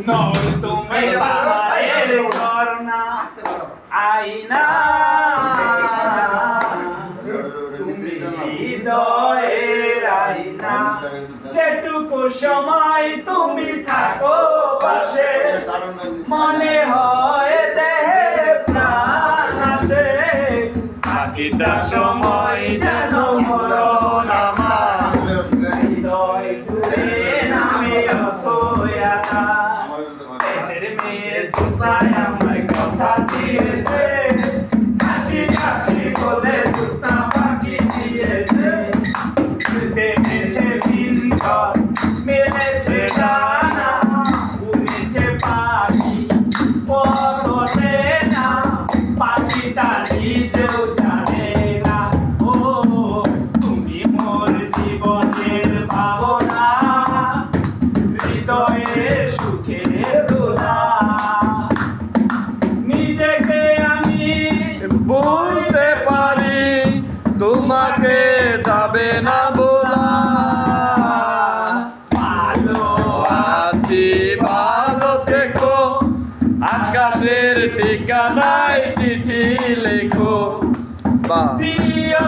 নর তুমি পায়ের করোনা আইনা তুমি হৃদয়ের আইনা যেটুকু সময় তুমি থাকো পাশে মনে হয় দেহে প্রাণ আছে বাকিটা সময় যেন মরণ আমার হৃদয় জুড়ে নামে অথয়া এদের মেয়ে জুস্তায় আমায় কথা দিয়েছে হাসি হাসি বলে জুস্তা ফাঁকি দিয়েছে পেটেছে ভিনঘর মেলেছে ডানা উড়েছে পাখি পথে না পাখিটা নিজেও জানে না ও তুমি মোর জীবনের ভাবনা হৃদয়ে সুখের দোলা নিজেকে আমি বলতে পারি তোমাকে যাবে না বলা ভালো আছি ভালো থেকো আকাশের ঠিকানায় চিঠি লেখো বা দিও